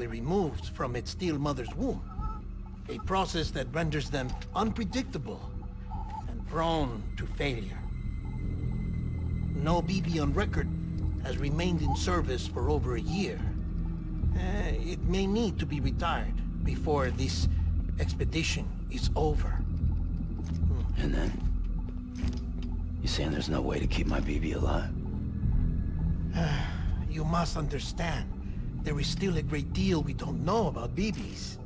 artificially removed from its steel mother's womb. A process that renders them unpredictable and prone to failure. No BB on record has remained in service for over a year. It may need to be retired before this expedition is over. And then? You saying there's no way to keep my BB alive? You must understand, there is still a great deal we don't know about BBs.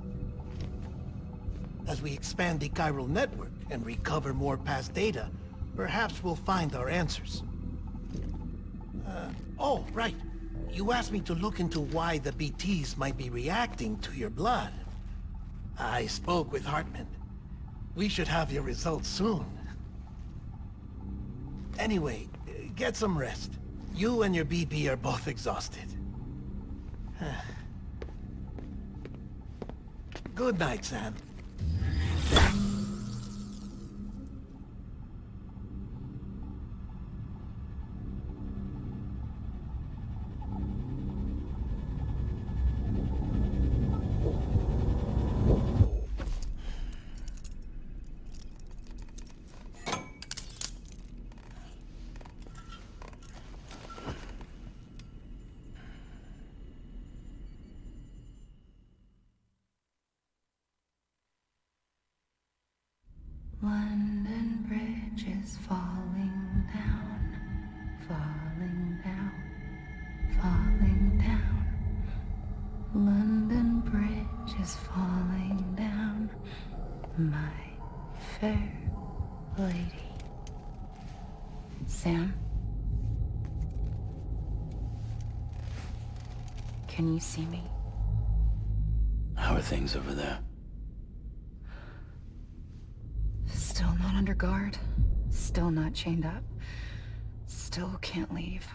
As we expand the chiral network and recover more past data, perhaps we'll find our answers. Oh, right. You asked me to look into why the BTs might be reacting to your blood. I spoke with Hartman. We should have your results soon. Anyway, get some rest. You and your BB are both exhausted. Good night, Sam. London Bridge is falling down, falling down, falling down. London Bridge is falling down, my fair lady. Sam? Can you see me? How are things over there? Still not under guard, still not chained up, still can't leave.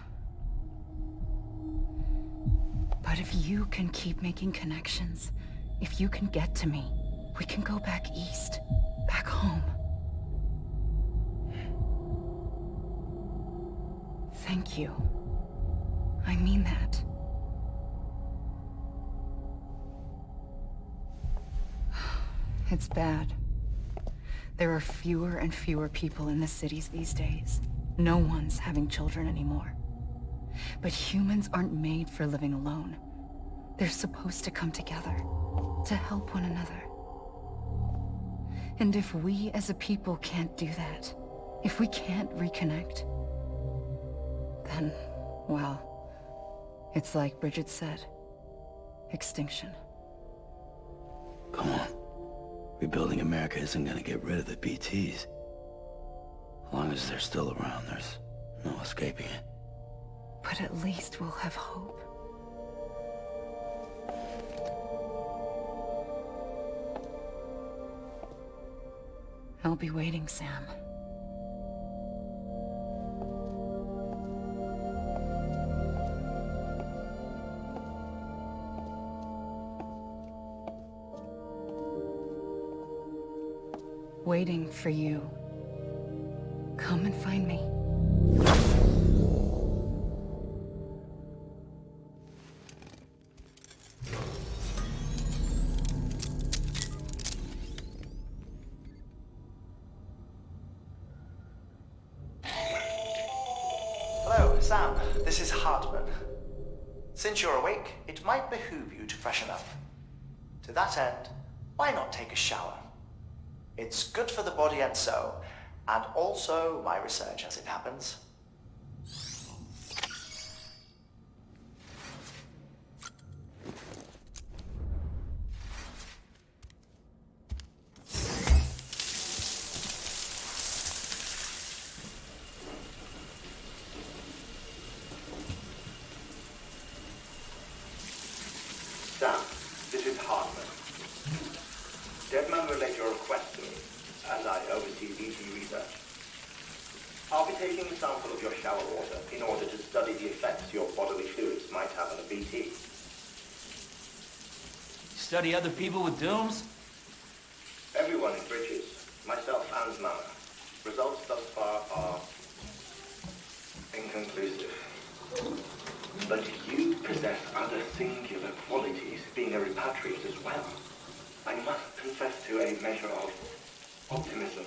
But if you can keep making connections, if you can get to me, we can go back east, back home. Thank you. I mean that. It's bad. There are fewer and fewer people in the cities these days. No one's having children anymore. But humans aren't made for living alone. They're supposed to come together, to help one another. And if we as a people can't do that, if we can't reconnect, then, well, it's like Bridget said, extinction. Come on. Rebuilding America isn't gonna get rid of the BTs. As long as they're still around, there's no escaping it. But at least we'll have hope. I'll be waiting, Sam. Waiting for you. Come and find me. Hello, Sam. This is Hartman. Since you're awake, it might behoove you to freshen up. To that end, why not take a shower? It's good for the body and soul, and also my research as it happens. Sam, this is Hartman. Deadman relayed your request to me, as I oversee BT research. I'll be taking a sample of your shower water in order to study the effects your bodily fluids might have on a BT. Study other people with dooms? Everyone in Bridges, myself and Mama. Results thus far are inconclusive. But you possess other singular qualities, being a repatriate as well. I must confess to a measure of optimism.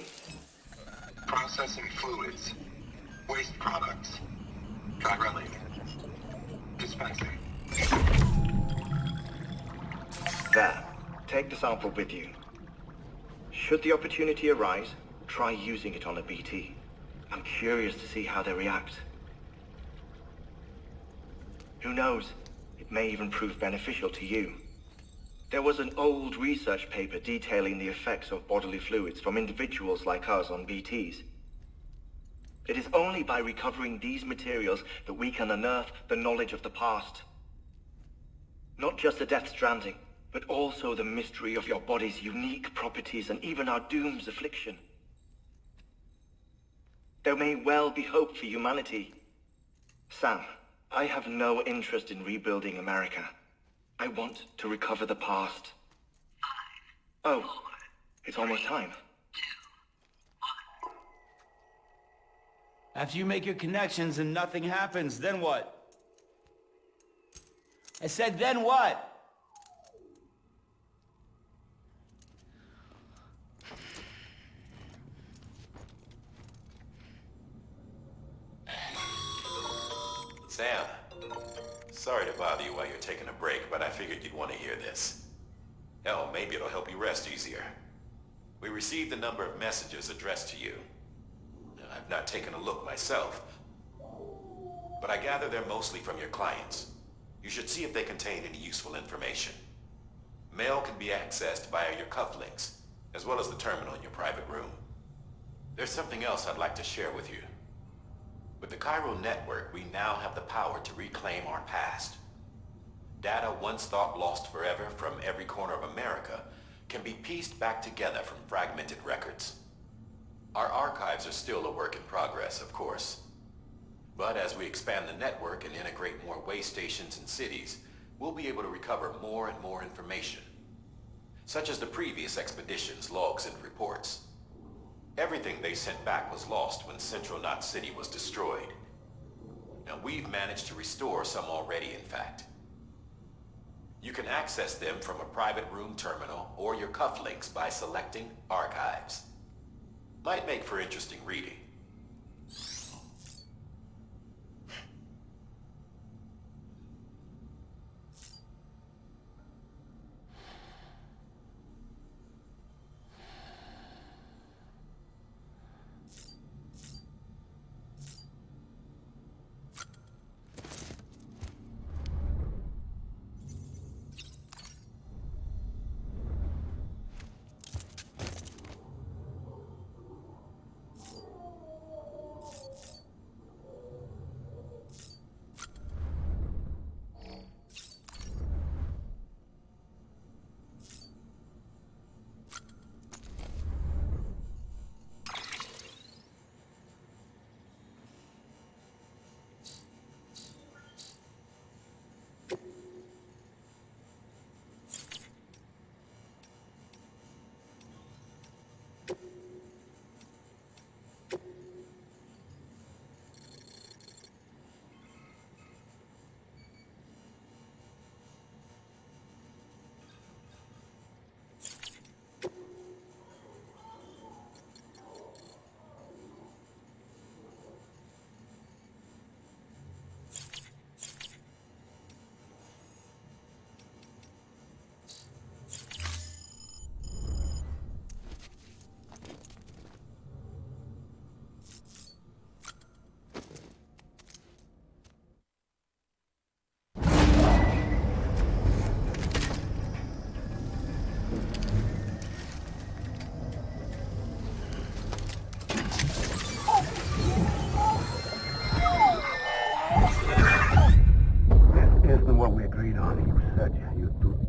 Processing fluids. Waste products. Try running. Dispensing. There. Take the sample with you. Should the opportunity arise, try using it on a BT. I'm curious to see how they react. Who knows? It may even prove beneficial to you. There was an old research paper detailing the effects of bodily fluids from individuals like us on BTs. It is only by recovering these materials that we can unearth the knowledge of the past. Not just the Death Stranding, but also the mystery of your body's unique properties and even our doom's affliction. There may well be hope for humanity. Sam, I have no interest in rebuilding America. I want to recover the past. 5, 4, oh, it's almost time. 2, 1. After you make your connections and nothing happens, then what? I said, then what? Sam, sorry to bother you while you're taking a break, but I figured you'd want to hear this. Hell, maybe it'll help you rest easier. We received a number of messages addressed to you. I've not taken a look myself, but I gather they're mostly from your clients. You should see if they contain any useful information. Mail can be accessed via your cufflinks, as well as the terminal in your private room. There's something else I'd like to share with you. With the Chiral network, we now have the power to reclaim our past. Data once thought lost forever from every corner of America can be pieced back together from fragmented records. Our archives are still a work in progress, of course. But as we expand the network and integrate more way stations and cities, we'll be able to recover more and more information, such as the previous expeditions' logs and reports. Everything they sent back was lost when Central Knot City was destroyed. Now we've managed to restore some already, in fact. You can access them from a private room terminal or your cufflinks by selecting Archives. Might make for interesting reading.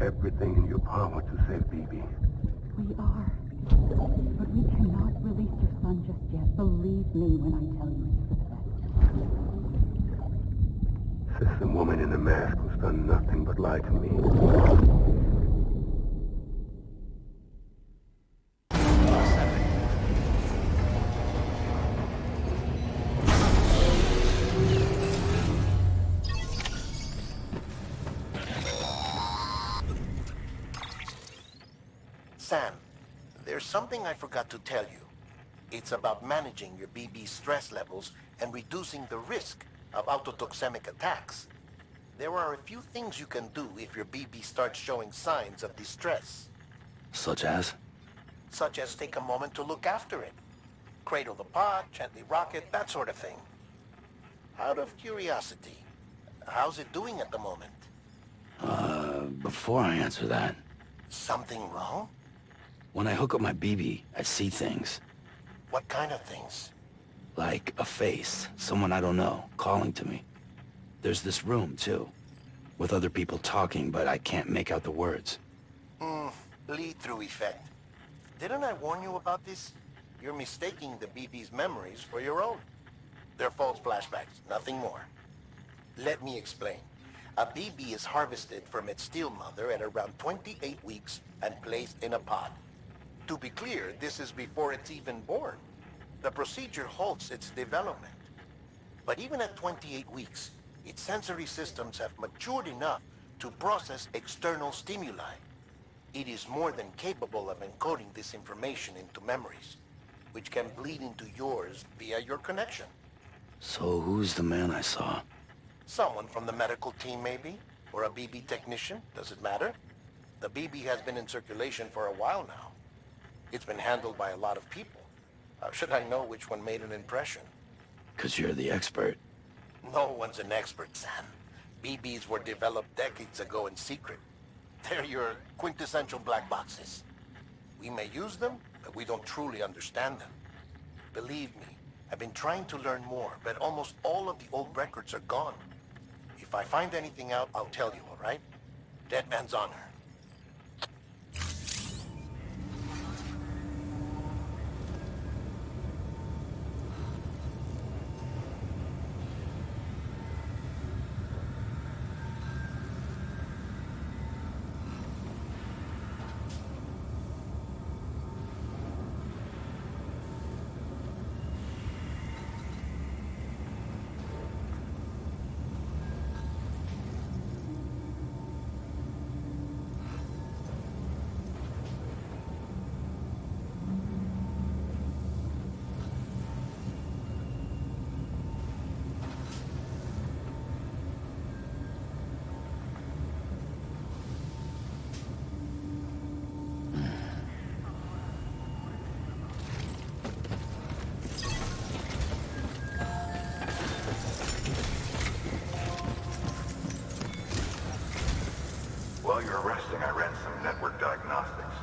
everything in your power to save BB. We are. But we cannot release your son just yet. Believe me when I tell you it's for the best. System woman in the mask who's done nothing but lie to me. Sam, there's something I forgot to tell you. It's about managing your BB stress levels and reducing the risk of autotoxemic attacks. There are a few things you can do if your BB starts showing signs of distress. Such as? Such as take a moment to look after it. Cradle the pod, gently rock it, that sort of thing. Out of curiosity, how's it doing at the moment? Before I answer that... Something wrong? When I hook up my BB, I see things. What kind of things? Like a face, someone I don't know, calling to me. There's this room, too, with other people talking, but I can't make out the words. Lead-through effect. Didn't I warn you about this? You're mistaking the BB's memories for your own. They're false flashbacks, nothing more. Let me explain. A BB is harvested from its steel mother at around 28 weeks and placed in a pod. To be clear, this is before it's even born. The procedure halts its development. But even at 28 weeks, its sensory systems have matured enough to process external stimuli. It is more than capable of encoding this information into memories, which can bleed into yours via your connection. So who's the man I saw? Someone from the medical team, maybe? Or a BB technician? Does it matter? The BB has been in circulation for a while now. It's been handled by a lot of people. How should I know which one made an impression? 'Cause you're the expert. No one's an expert, Sam. BBs were developed decades ago in secret. They're your quintessential black boxes. We may use them, but we don't truly understand them. Believe me, I've been trying to learn more, but almost all of the old records are gone. If I find anything out, I'll tell you, all right? Dead man's honor. While you're resting, I ran some network diagnostics.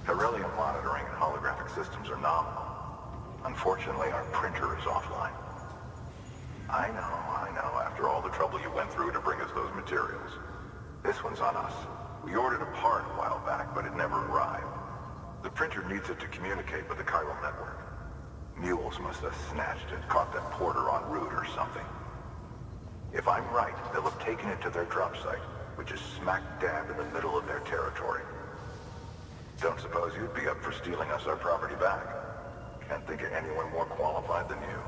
Beryllium monitoring and holographic systems are nominal. Unfortunately, our printer is offline. I know, after all the trouble you went through to bring us those materials. This one's on us. We ordered a part a while back, but it never arrived. The printer needs it to communicate with the chiral network. Mules must have snatched it, caught that porter en route or something. If I'm right, they'll have taken it to their drop site, which is smack dab in the middle of their territory. Don't suppose you'd be up for stealing us our property back? Can't think of anyone more qualified than you.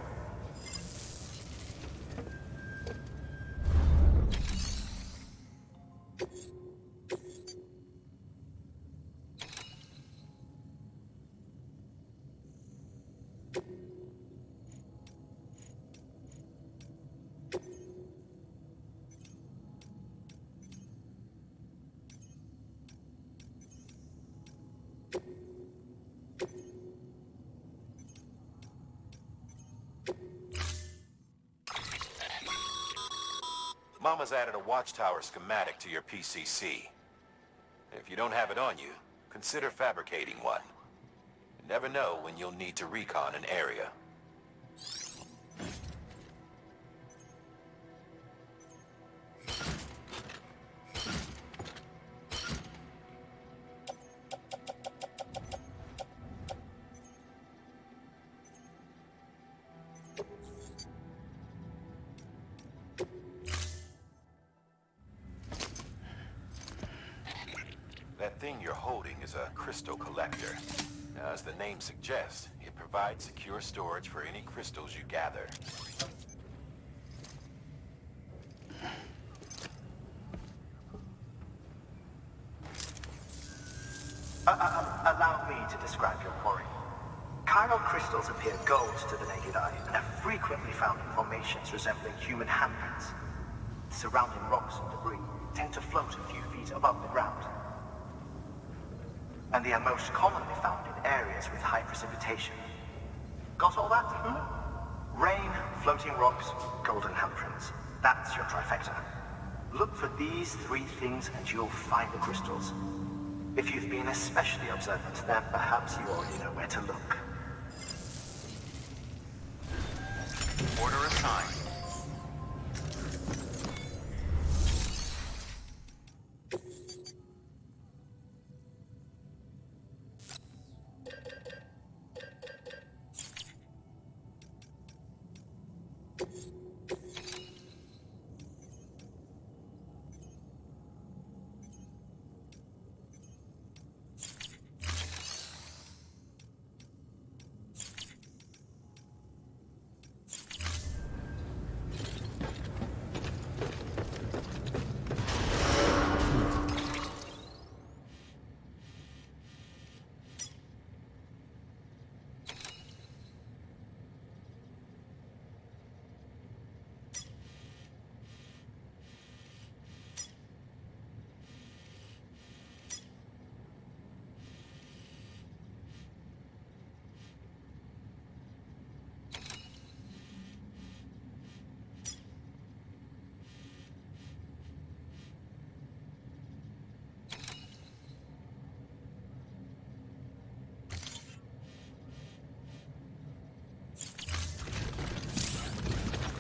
Mama's added a watchtower schematic to your PCC. If you don't have it on you, consider fabricating one. You never know when you'll need to recon an area. That thing you're holding is a crystal collector. Now, as the name suggests, it provides secure storage for any crystals you gather. Allow me to describe your quarry. Chiral crystals appear gold to the naked eye and are frequently found in formations resembling human handprints. Surrounding rocks and debris tend to float a few feet above the ground. And they are most commonly found in areas with high precipitation. Got all that? Rain, floating rocks, golden handprints. That's your trifecta. Look for these three things and you'll find the crystals. If you've been especially observant, then perhaps you already know where to look. Order assigned.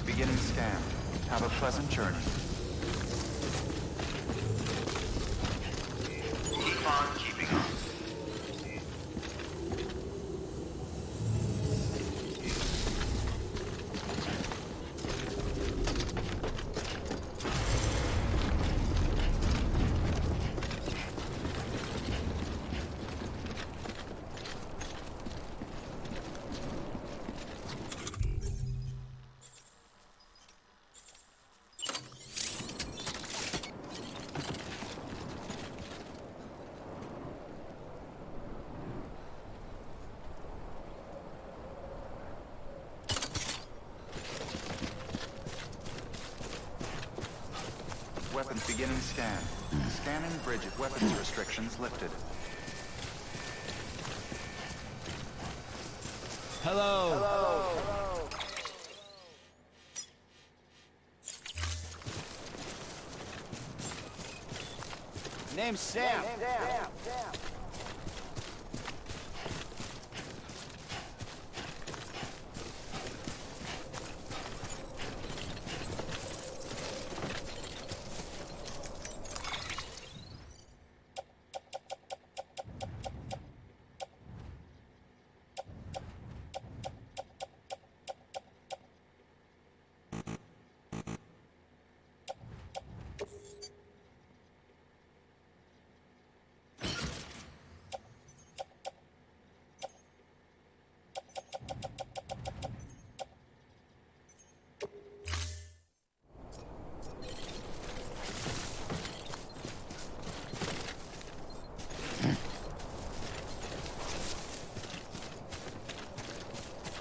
Beginning scan. Have a pleasant journey. Keep on keeping on. Weapons beginning scan. Scanning bridge weapons restrictions lifted. Hello. Name's Sam.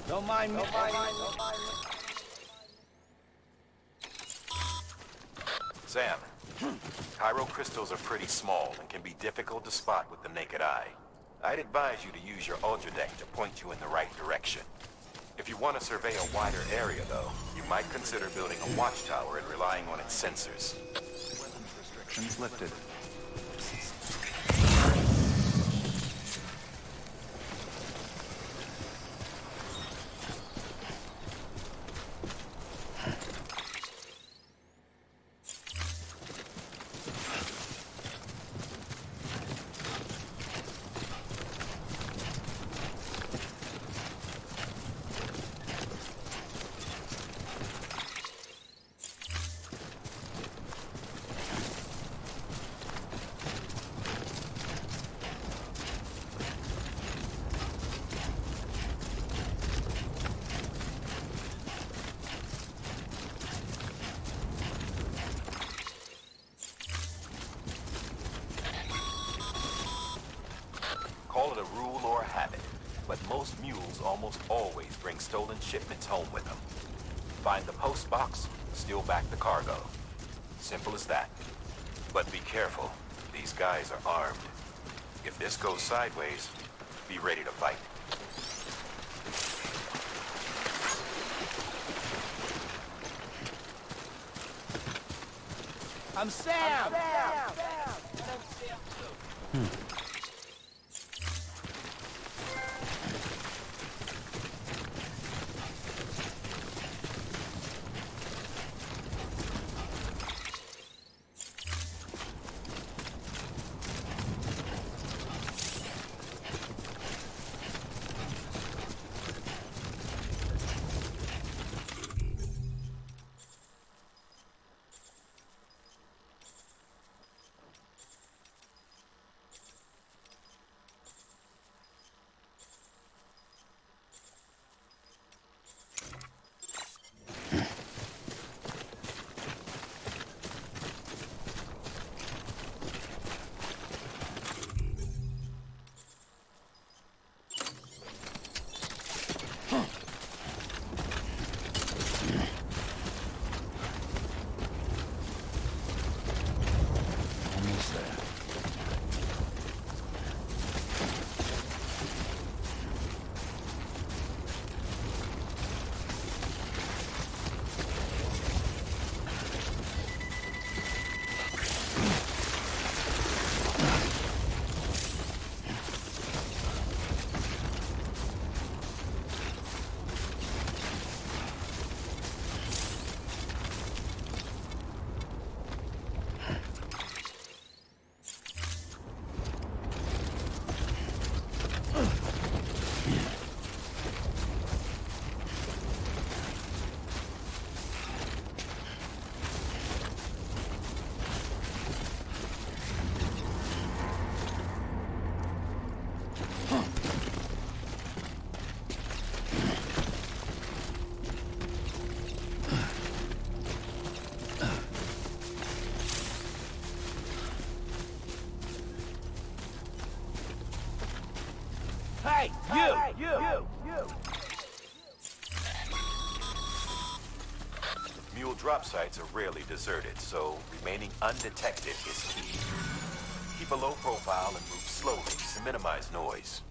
Don't mind me. Sam, chiral crystals are pretty small and can be difficult to spot with the naked eye. I'd advise you to use your ultradeck to point you in the right direction. If you want to survey a wider area, though, you might consider building a watchtower and relying on its sensors. Weapons restrictions lifted. Call it a rule or a habit, but most mules almost always bring stolen shipments home with them. Find the post box, steal back the cargo. Simple as that. But be careful. These guys are armed. If this goes sideways, be ready to fight. I'm Sam! Hey, you! Mule drop sites are rarely deserted, so remaining undetected is key. Keep a low profile and move slowly to minimize noise.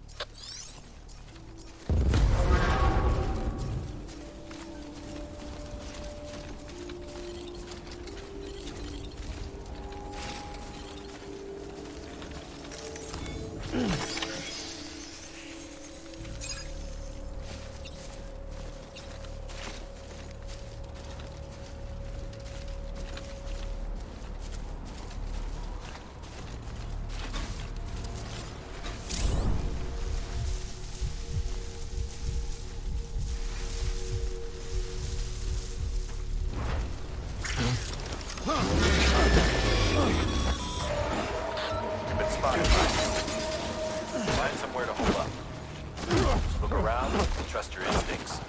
You've been spotted by you. Find somewhere to hold up. Look around and trust your instincts.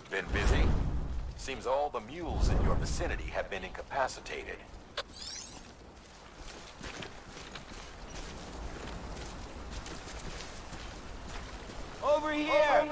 Been busy? Seems all the mules in your vicinity have been incapacitated. Over here!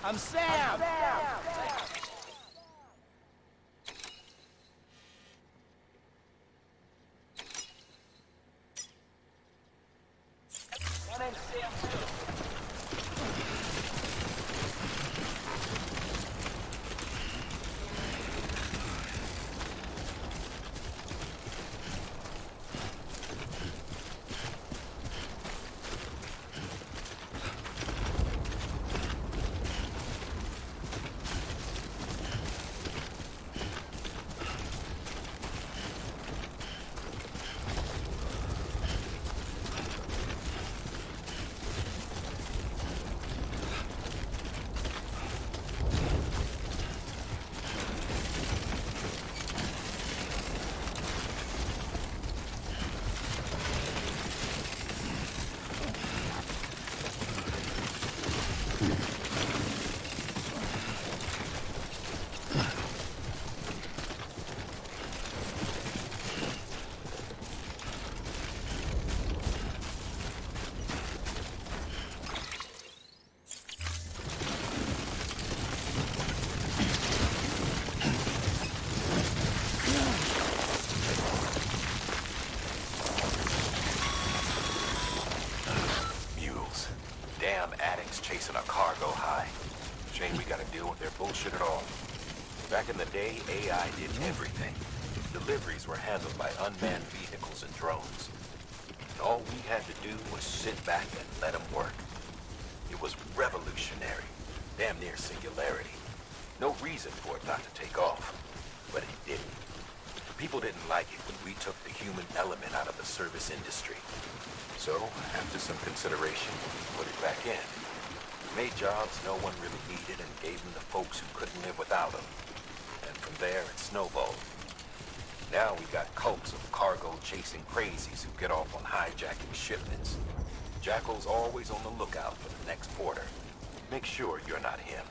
I'm Sam! My name's Sam too. Chasing a cargo high. Shame we gotta deal with their bullshit at all. Back in the day, AI did everything. Deliveries were handled by unmanned vehicles and drones. And all we had to do was sit back and let them work. It was revolutionary, damn near singularity. No reason for it not to take off, but it didn't. People didn't like it when we took the human element out of the service industry. So, after some consideration, we put it back in. Made jobs no one really needed and gave them to folks who couldn't live without them. And from there, it snowballed. Now we got cults of cargo-chasing crazies who get off on hijacking shipments. Jackal's always on the lookout for the next porter. Make sure you're not him.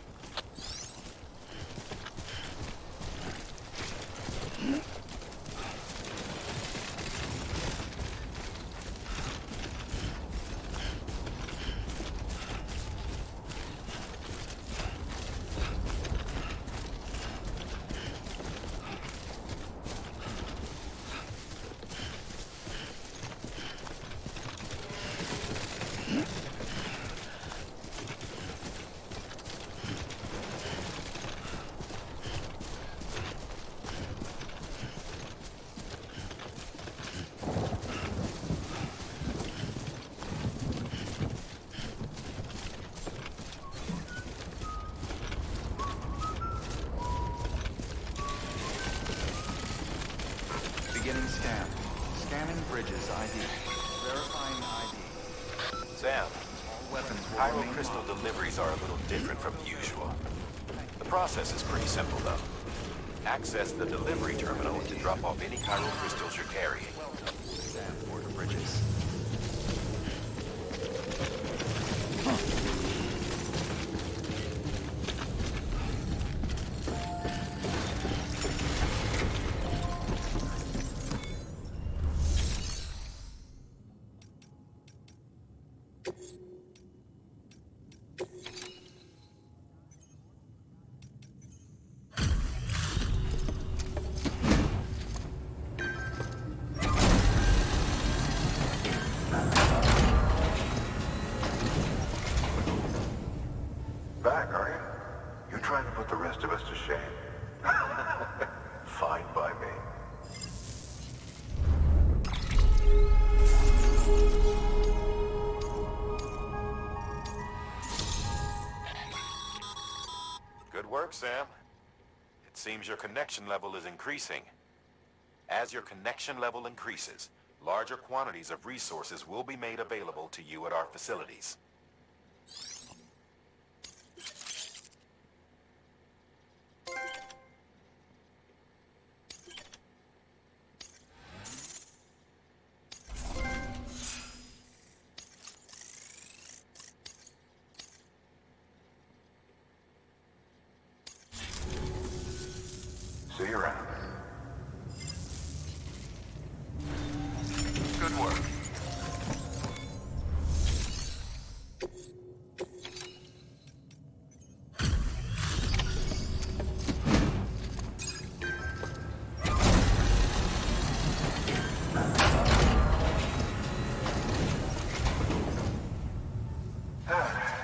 weapons will Pyro remain crystal locked. deliveries are a little different from usual. The process is pretty simple, though. Access the delivery terminal to drop off any Pyro crystals you're carrying. Sam, order bridges. Back, are you? You trying to put the rest of us to shame? Fine by me. Good work, Sam. It seems your connection level is increasing. As your connection level increases, larger quantities of resources will be made available to you at our facilities. See you around. Good work.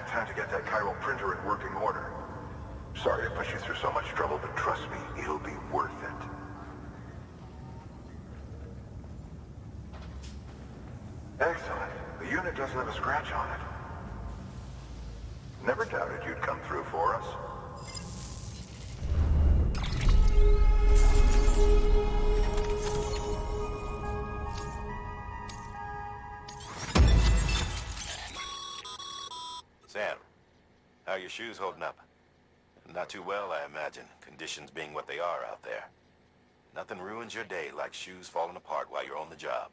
Time to get that chiral printer in working order. Sorry to put you through so much trouble, but trust me, it'll be worth it. Excellent. The unit doesn't have a scratch on it. Never doubted you'd come through for us. Sam, how are your shoes holding up? Not too well, I imagine, conditions being what they are out there. Nothing ruins your day like shoes falling apart while you're on the job.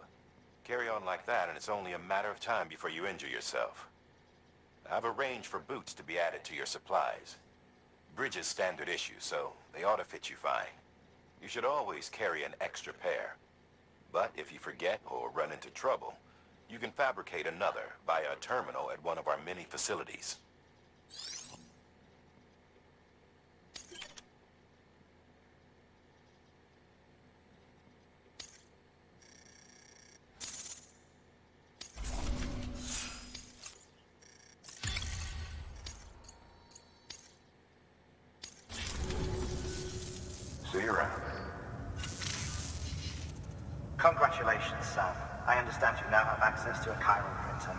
Carry on like that and it's only a matter of time before you injure yourself. I've arranged for boots to be added to your supplies. Bridges standard issue, so they ought to fit you fine. You should always carry an extra pair. But if you forget or run into trouble, you can fabricate another via a terminal at one of our many facilities. See you around. Congratulations, Sam. I understand you now have access to a chiral printer.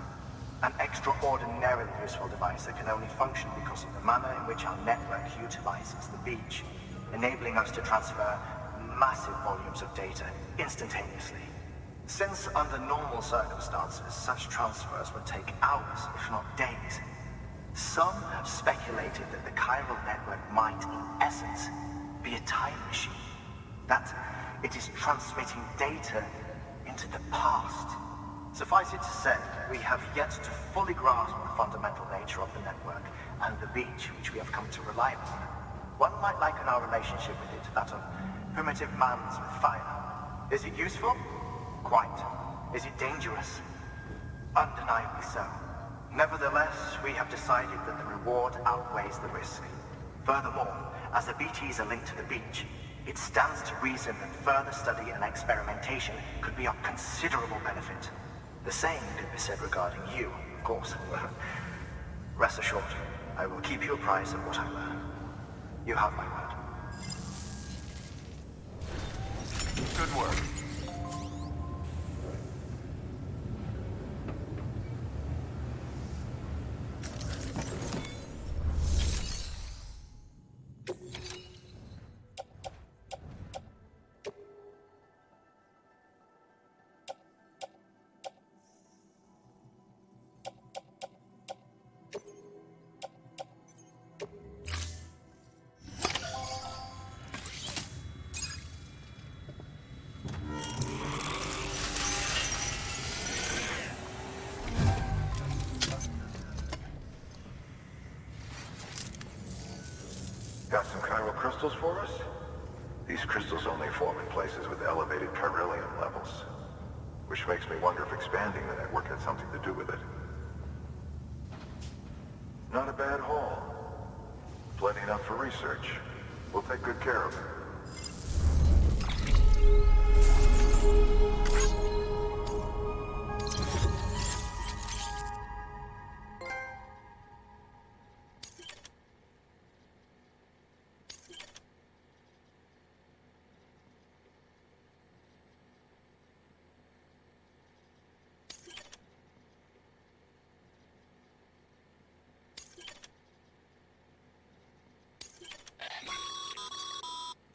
An extraordinarily useful device that can only function because of the manner in which our network utilizes the beach, enabling us to transfer massive volumes of data instantaneously. Since under normal circumstances, such transfers would take hours, if not days, some have speculated that the chiral network might, in essence, be a time machine. That it is transmitting data into the past. Suffice it to say, we have yet to fully grasp the fundamental nature of the network and the beach which we have come to rely upon. One might liken our relationship with it to that of primitive mans with fire. Is it useful? Quite. Is it dangerous? Undeniably so. Nevertheless, we have decided that the reward outweighs the risk. Furthermore, as the BTs are linked to the beach, it stands to reason that further study and experimentation could be of considerable benefit. The same could be said regarding you, of course. Rest assured, I will keep you apprised of what I learn. You have my word. Good work. Got some chiral crystals for us? These crystals only form in places with elevated chiralium levels, which makes me wonder if expanding the network had something to do with it. Not a bad haul. Plenty enough for research. We'll take good care of it.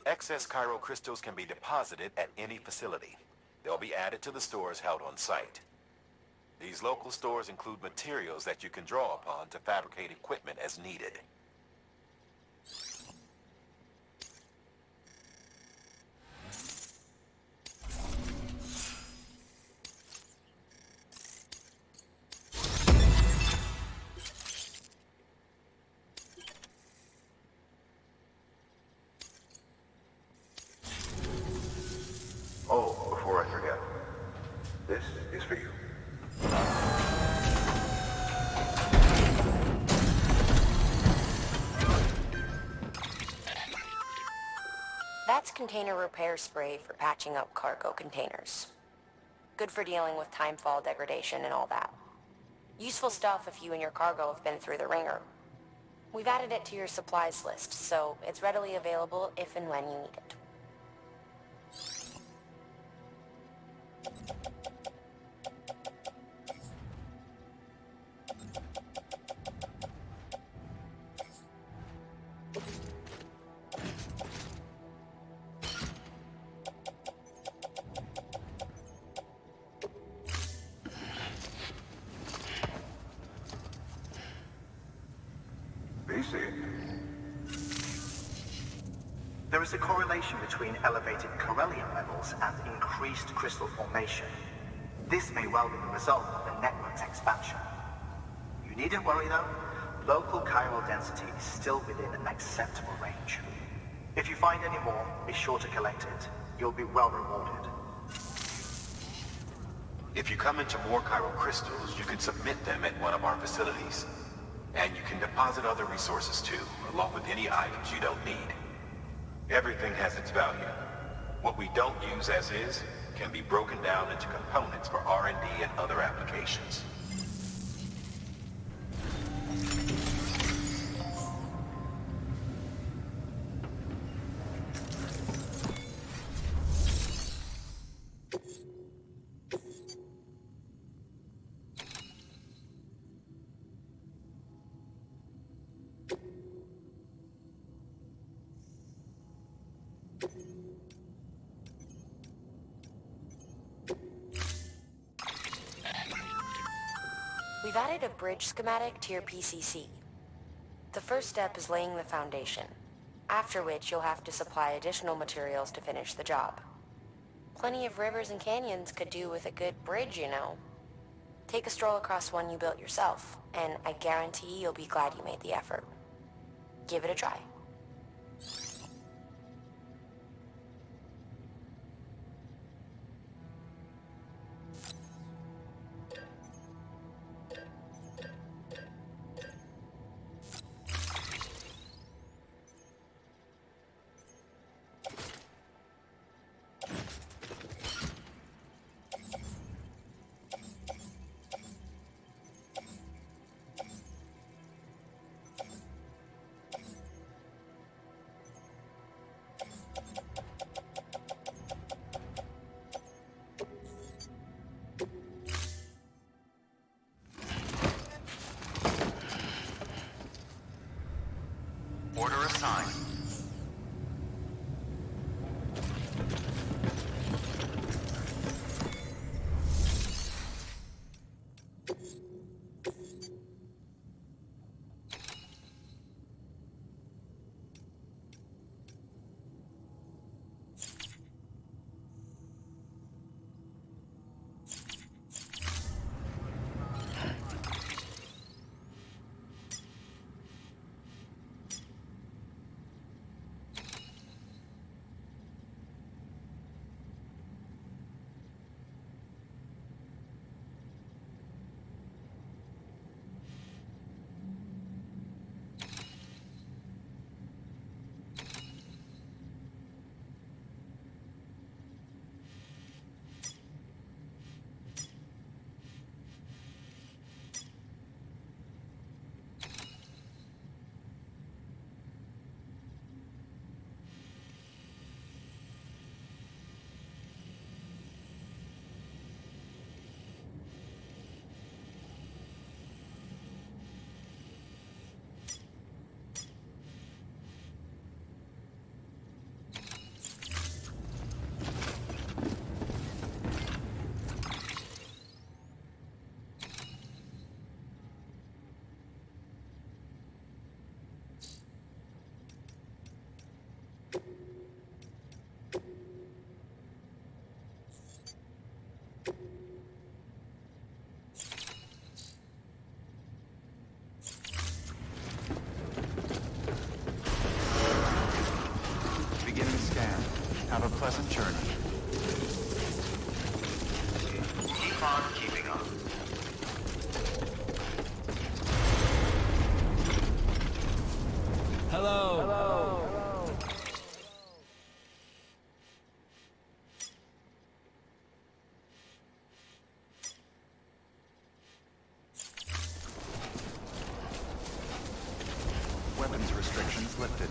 Excess chiral crystals can be deposited at any facility. They'll be added to the stores held on site. These local stores include materials that you can draw upon to fabricate equipment as needed. Oh, before I forget, this is for you. That's container repair spray for patching up cargo containers. Good for dealing with timefall degradation and all that. Useful stuff if you and your cargo have been through the ringer. We've added it to your supplies list, so it's readily available if and when you need it. There is a correlation between elevated chiralium levels and increased crystal formation. This may well be the result of the network's expansion. You needn't worry though, local chiral density is still within an acceptable range. If you find any more, be sure to collect it. You'll be well rewarded. If you come into more chiral crystals, you can submit them at one of our facilities. And you can deposit other resources too, along with any items you don't need. Everything has its value. What we don't use as is can be broken down into components for R&D and other applications. We've added a bridge schematic to your PCC. The first step is laying the foundation, after which you'll have to supply additional materials to finish the job. Plenty of rivers and canyons could do with a good bridge, you know. Take a stroll across one you built yourself, and I guarantee you'll be glad you made the effort. Give it a try. Order assigned. pleasant journey. Keep on keeping on. Hello. Hello. Weapons restrictions lifted.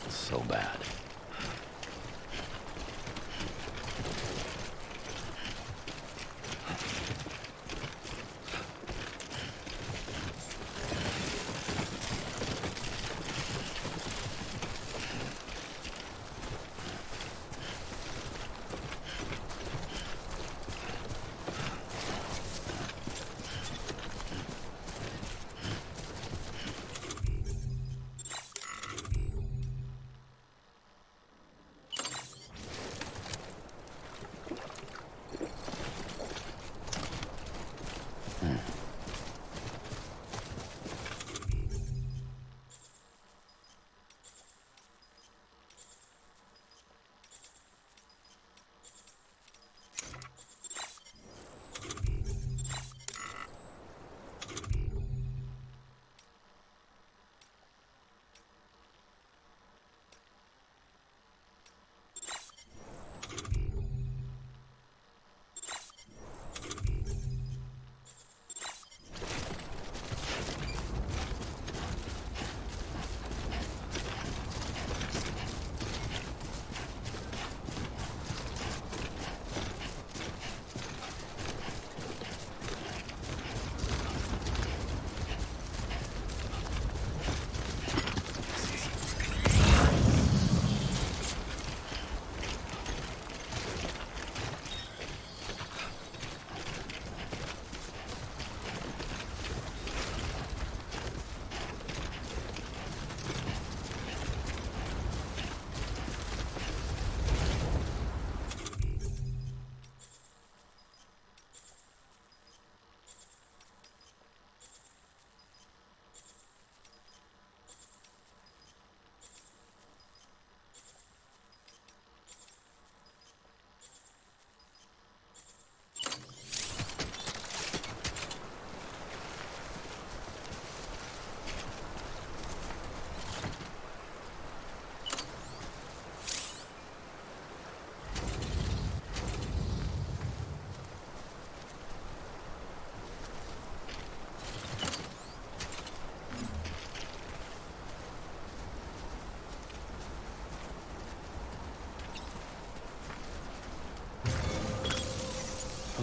So bad.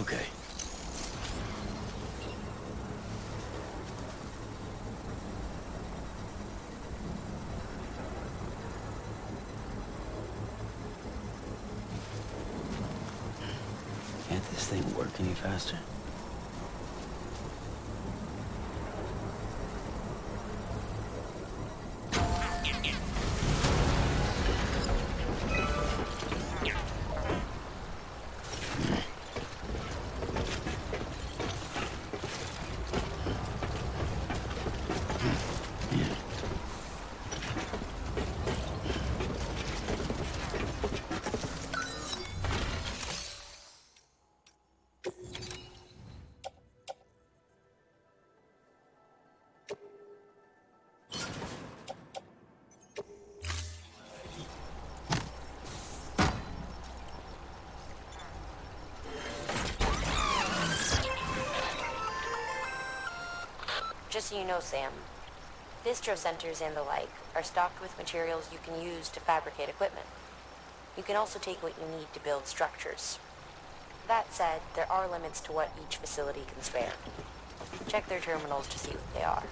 Okay. Can't this thing work any faster? Just so you know, Sam, distro centers and the like are stocked with materials you can use to fabricate equipment. You can also take what you need to build structures. That said, there are limits to what each facility can spare. Check their terminals to see what they are.